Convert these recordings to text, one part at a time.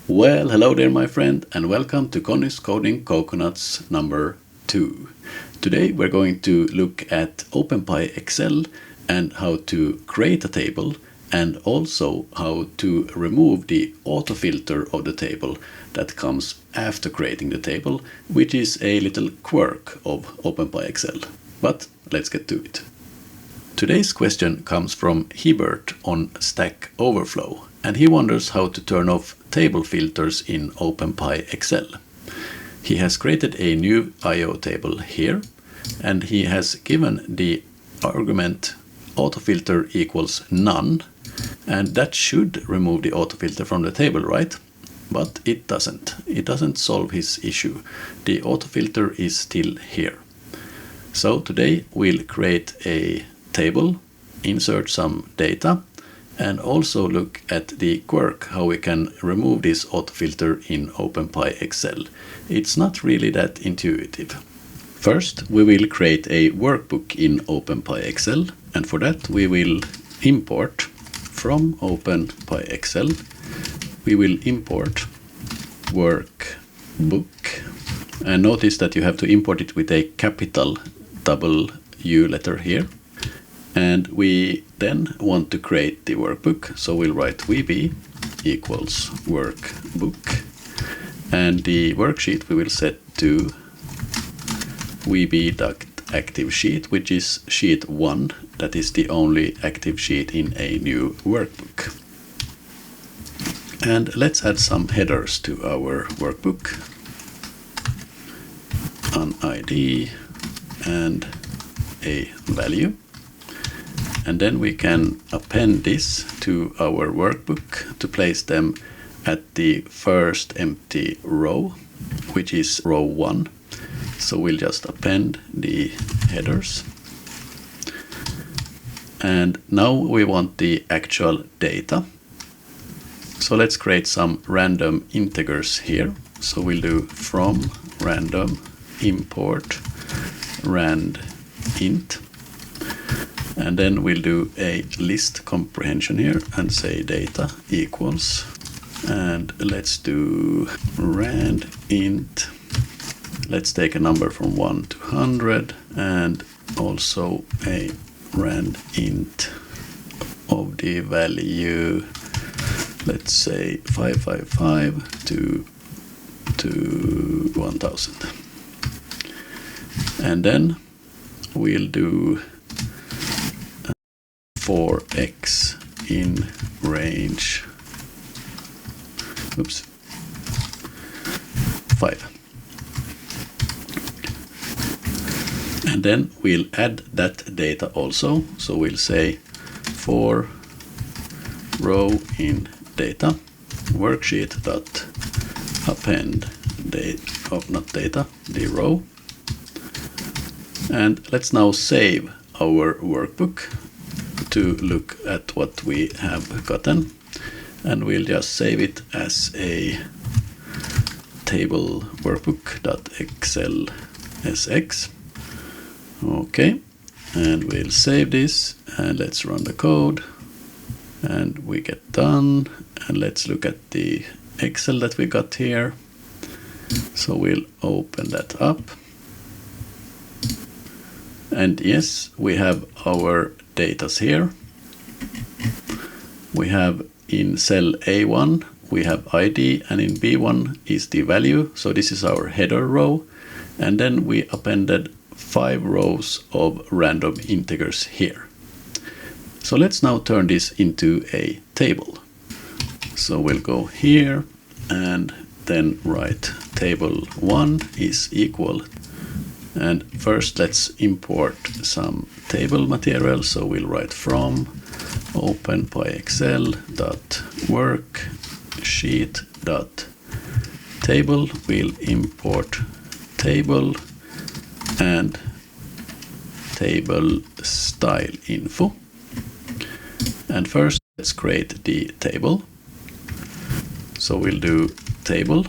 Well, hello there my friend, and welcome to Conny's Coding Coconuts number 2. Today we're going to look at OpenPyXL and how to create a table, and also how to remove the AutoFilter of the table that comes after creating the table, which is a little quirk of OpenPyXL. But let's get to it. Today's question comes from Hibbert on Stack Overflow, and he wonders how to turn off table filters in OpenPyXL. He has created a new IO table here, and he has given the argument AutoFilter equals none, and that should remove the AutoFilter from the table, right? But it doesn't. It doesn't solve his issue. The AutoFilter is still here. So today we'll create a table, insert some data, and also look at the quirk, how we can remove this AutoFilter in OpenPyXL. It's not really that intuitive. First, we will create a workbook in OpenPyXL, and for that we will import from OpenPyXL, we will import Workbook. And notice that you have to import it with a capital W letter here. And we then want to create the workbook, so we'll write VB equals workbook. And the worksheet we will set to VB.ActiveSheet, which is sheet 1. That is the only active sheet in a new workbook. And let's add some headers to our workbook. An ID and a value. And then we can append this to our workbook to place them at the first empty row, which is row 1. So we'll just append the headers. And now we want the actual data. So let's create some random integers here. So we'll do from random import rand int. And then we'll do a list comprehension here and say data equals, and let's do rand int. Let's take a number from 1 to 100 and also a rand int of the value, let's say 555 to 1000. And then we'll do for x in range 5. And then we'll add that data also. So we'll say for row in data worksheet dot append the row. And let's now save our workbook to look at what we have gotten, and we'll just save it as a table workbook.xlsx. Okay, and we'll save this, and let's run the code, and we get done. And let's look at the Excel that we got here. So we'll open that up, and yes, we have our datas here. We have in cell A1 we have ID, and in B1 is the value, so this is our header row. And then we appended 5 rows of random integers here. So let's now turn this into a table. So we'll go here and then write table 1 is equal. And first let's import some table material. So we'll write from OpenPyXL.worksheet.table. We'll import table and table style info. And first let's create the table. So we'll do table,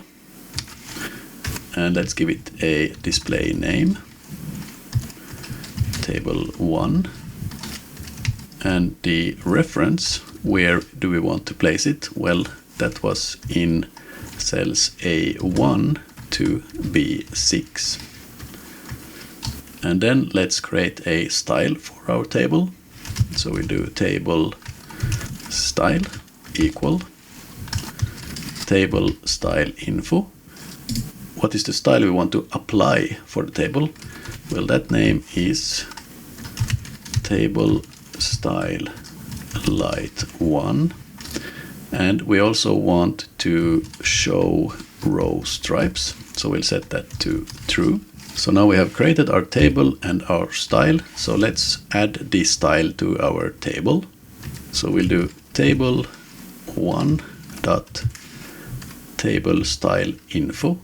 and let's give it a display name, table 1, and the reference, where do we want to place it? Well, that was in cells A1 to B6. And then let's create a style for our table. So we'll do table style equal table style info. What is the style we want to apply for the table? Well, that name is table style light 1. And we also want to show row stripes. So we'll set that to true. So now we have created our table and our style. So let's add this style to our table. So we'll do table 1 dot table style info,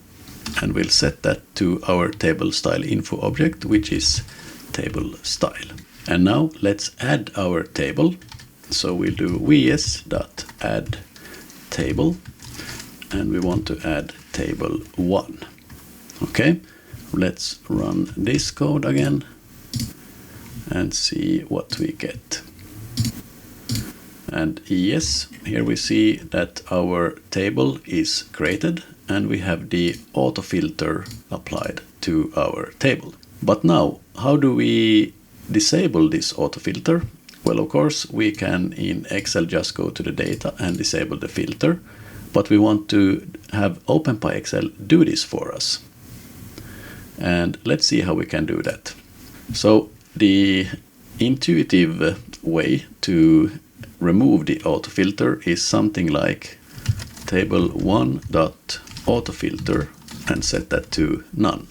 and we'll set that to our table style info object, which is table style. And now let's add our table. So we'll do vs dot add table, and we want to add table 1. Okay, let's run this code again and see what we get. And yes, here we see that our table is created and we have the AutoFilter applied to our table. But now, how do we disable this AutoFilter? Well, of course, we can in Excel just go to the data and disable the filter, but we want to have OpenPyXL do this for us. And let's see how we can do that. So the intuitive way to remove the AutoFilter is something like table1.autoFilter and set that to none.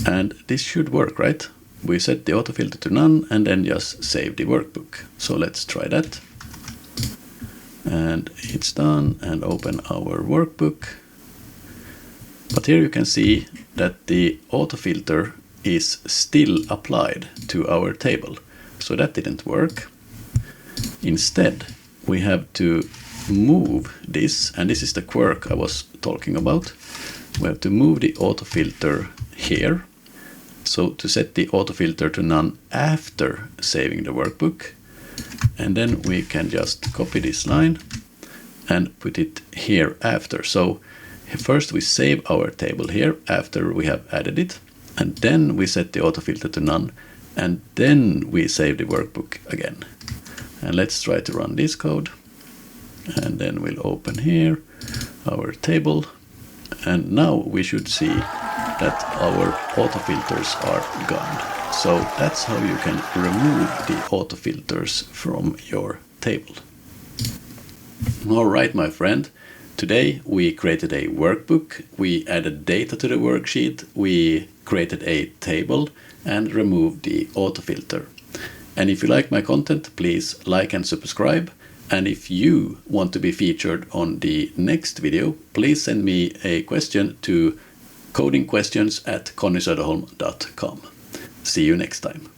And this should work, right? We set the AutoFilter to none and then just save the workbook. So let's try that. And it's done, and open our workbook. But here you can see that the AutoFilter is still applied to our table. So that didn't work. Instead, we have to move this, and this is the quirk I was talking about. We have to move the AutoFilter here. So to set the AutoFilter to none after saving the workbook. And then we can just copy this line and put it here after. So first we save our table here after we have added it. And then we set the AutoFilter to none. And then we save the workbook again. And let's try to run this code. And then we'll open here our table. And now we should see that our AutoFilters are gone. So that's how you can remove the AutoFilters from your table. All right, my friend. Today we created a workbook, we added data to the worksheet, we created a table and removed the AutoFilter. And if you like my content, please like and subscribe. And if you want to be featured on the next video, please send me a question to codingquestions@connysöderholm.com. See you next time.